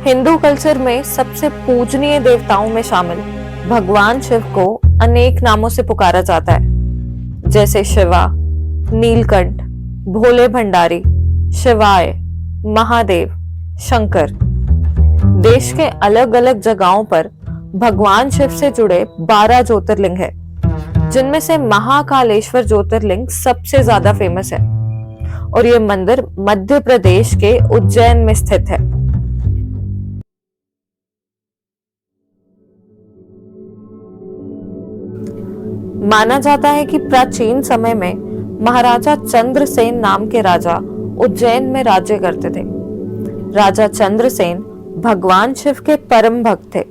Hindu culture में सबसे पूजनीय देवताओं में शामिल भगवान शिव को अनेक नामों से पुकारा जाता है, जैसे शिवा, नीलकंठ, भोले भंडारी, शिवाय, महादेव, शंकर। देश के अलग अलग जगहों पर भगवान शिव से जुड़े 12 ज्योतिर्लिंग है, जिनमें से महाकालेश्वर ज्योतिर्लिंग सबसे ज्यादा फेमस है और यह मंदिर मध्य प्रदेश के उज्जैन में स्थित है। माना जाता है कि प्राचीन समय में महाराजा चंद्रसेन नाम के राजा उज्जैन में राज्य करते थे। राजा चंद्रसेन भगवान शिव के परम भक्त थे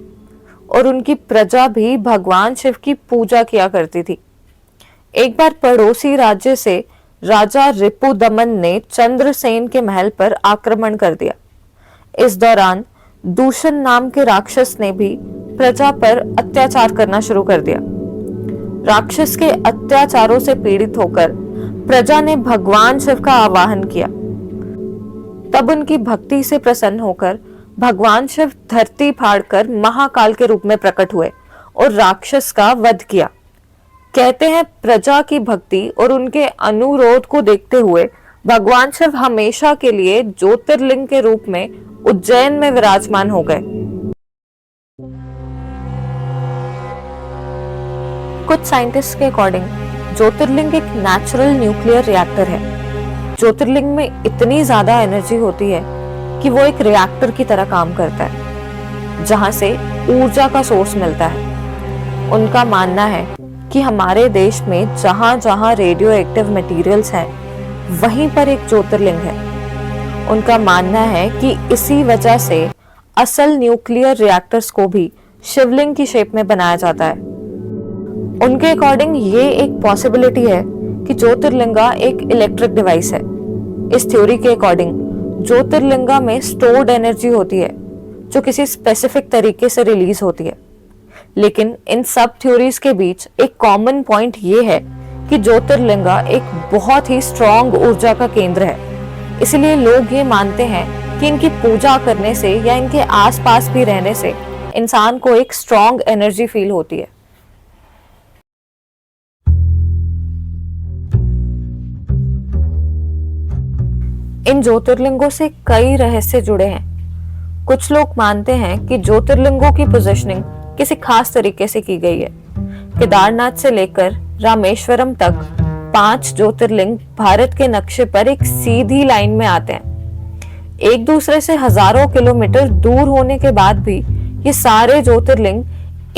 और उनकी प्रजा भी भगवान शिव की पूजा किया करती थी। एक बार पड़ोसी राज्य से राजा रिपुदमन ने चंद्रसेन के महल पर आक्रमण कर दिया। इस दौरान दूषण नाम के राक्षस ने भी प्रजा पर अत्याचार करना शुरू कर दिया। राक्षस के अत्याचारों से पीड़ित होकर प्रजा ने भगवान शिव का आवाहन किया। तब उनकी भक्ति से प्रसन्न होकर भगवान शिव धरती फाड़कर महाकाल के रूप में प्रकट हुए और राक्षस का वध किया। कहते हैं प्रजा की भक्ति और उनके अनुरोध को देखते हुए भगवान शिव हमेशा के लिए ज्योतिर्लिंग के रूप में उज्जैन में विराजमान हो गए। कुछ साइंटिस्ट के अकॉर्डिंग ज्योतिर्लिंग एक नेचुरल न्यूक्लियर रिएक्टर है। ज्योतिर्लिंग में इतनी ज्यादा एनर्जी होती है कि वो एक रिएक्टर की तरह काम करता है, जहां से ऊर्जा का सोर्स मिलता है। उनका मानना है कि हमारे देश में जहां जहां रेडियो एक्टिव मटेरियल्स हैं, वहीं पर एक ज्योतिर्लिंग है। उनका मानना है कि इसी वजह से असल न्यूक्लियर रिएक्टर्स को भी शिवलिंग की शेप में बनाया जाता है। उनके अकॉर्डिंग ये एक पॉसिबिलिटी है कि ज्योतिर्लिंगा एक इलेक्ट्रिक डिवाइस है। इस थ्योरी के अकॉर्डिंग ज्योतिर्लिंगा में स्टोर्ड एनर्जी होती है जो किसी स्पेसिफिक तरीके से रिलीज होती है। लेकिन इन सब थ्योरीज के बीच एक कॉमन पॉइंट ये है कि ज्योतिर्लिंगा एक बहुत ही स्ट्रॉन्ग ऊर्जा का केंद्र है। इसलिए लोग ये मानते हैं कि इनकी पूजा करने से या इनके आसपास भी रहने से इंसान को एक स्ट्रॉन्ग एनर्जी फील होती है। इन ज्योतिर्लिंगों से कई रहस्य जुड़े हैं। कुछ लोग मानते हैं कि ज्योतिर्लिंगों की पोजीशनिंग किसी खास तरीके से की गई है। केदारनाथ से लेकर रामेश्वरम तक 5 ज्योतिर्लिंग भारत के नक्शे पर एक सीधी लाइन में आते हैं। एक दूसरे से हजारों किलोमीटर दूर होने के बाद भी ये सारे ज्योतिर्लिंग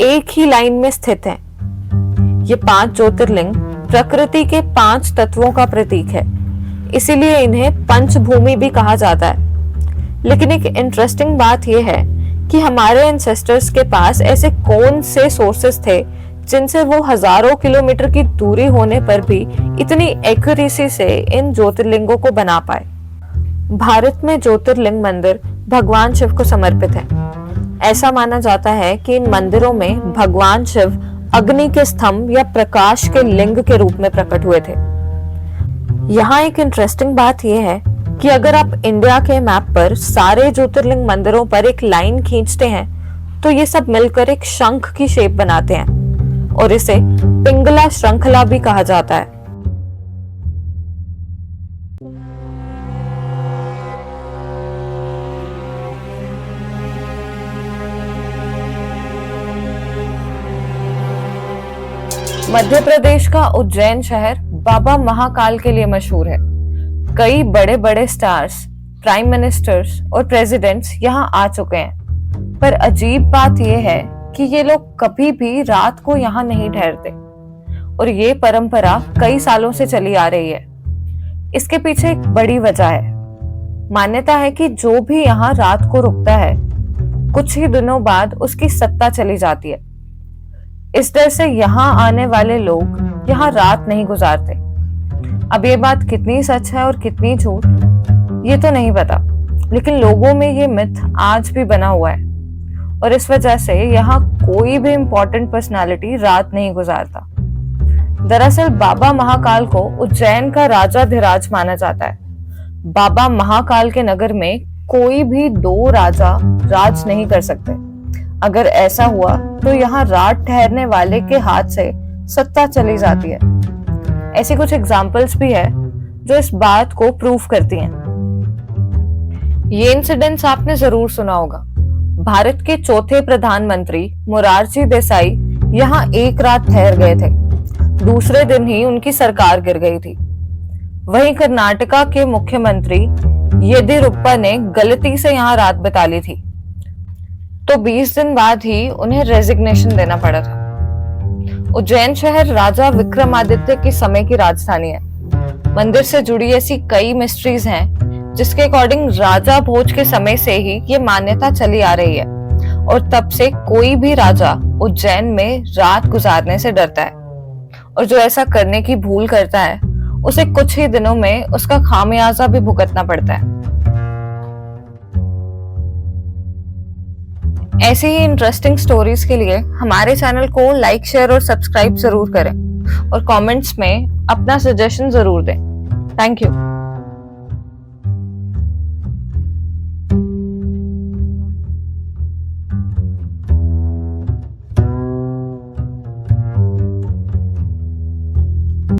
एक ही लाइन में स्थित हैं। ये 5 ज्योतिर्लिंग प्रकृति के 5 तत्वों का प्रतीक है, इसीलिए इन्हें पंचभूमि भी कहा जाता है। लेकिन एक इंटरेस्टिंग बात यह है कि हमारे एंसेस्टर्स के पास ऐसे कौन से सोर्सेस थे जिनसे वो हजारों किलोमीटर की दूरी होने पर भी इतनी एक्यूरेसी से इन ज्योतिर्लिंगों को बना पाए। भारत में ज्योतिर्लिंग मंदिर भगवान शिव को समर्पित है। ऐसा माना जाता है कि इन मंदिरों में भगवान शिव अग्नि के स्तंभ या प्रकाश के लिंग के रूप में प्रकट हुए थे। यहाँ एक इंटरेस्टिंग बात यह है कि अगर आप इंडिया के मैप पर सारे ज्योतिर्लिंग मंदिरों पर एक लाइन खींचते हैं तो ये सब मिलकर एक शंख की शेप बनाते हैं और इसे पिंगला श्रृंखला भी कहा जाता है। मध्य प्रदेश का उज्जैन शहर बाबा महाकाल के लिए मशहूर है। कई बड़े बड़े स्टार्स, प्राइम मिनिस्टर्स और प्रेसिडेंट्स यहाँ आ चुके हैं। पर अजीब बात यह है कि ये लोग कभी भी रात को यहाँ नहीं ठहरते और ये परंपरा कई सालों से चली आ रही है। इसके पीछे एक बड़ी वजह है। मान्यता है कि जो भी यहाँ रात को रुकता है, कुछ ही दिनों बाद उसकी सत्ता चली जाती है। इस डर से यहाँ आने वाले लोग यहाँ रात नहीं गुजारते। अब ये बात कितनी सच है और कितनी झूठ, ये तो नहीं पता, लेकिन लोगों में ये मिथ आज भी बना हुआ है और इस वजह से यहाँ कोई भी इम्पोर्टेंट पर्सनालिटी रात नहीं गुजारता। दरअसल बाबा महाकाल को उज्जैन का राजाधिराज माना जाता है। बाबा महाकाल के नगर में कोई भी दो राजा राज नहीं कर सकते। अगर ऐसा हुआ तो यहाँ राज ठहरने वाले के हाथ से सत्ता चली जाती है। ऐसी कुछ एग्जाम्पल्स भी है जो इस बात को प्रूव करती हैं। ये इंसिडेंट्स आपने जरूर सुना होगा। भारत के चौथे प्रधानमंत्री मोरारजी देसाई यहाँ एक रात ठहर गए थे। दूसरे दिन ही उनकी सरकार गिर गई थी। वहीं कर्नाटका के मुख्यमंत्री येदियुरप्पा ने गलती से यहाँ रात बिता ली थी, तो 20 दिन बाद ही उन्हें रेजिग्नेशन देना पड़ा था। उज्जैन शहर राजा विक्रमादित्य के समय की राजधानी है। मंदिर से जुड़ी ऐसी कई मिस्ट्रीज हैं जिसके अकॉर्डिंग राजा भोज के समय से ही ये मान्यता चली आ रही है, और तब से कोई भी राजा उज्जैन में रात गुजारने से डरता है, और जो ऐसा करने की भूल करता है उसे कुछ ही दिनों में उसका खामियाजा भी भुगतना पड़ता है। ऐसे ही इंटरेस्टिंग स्टोरीज के लिए हमारे चैनल को लाइक, शेयर और सब्सक्राइब जरूर करें, और कमेंट्स में अपना सजेशन जरूर दें। Thank you.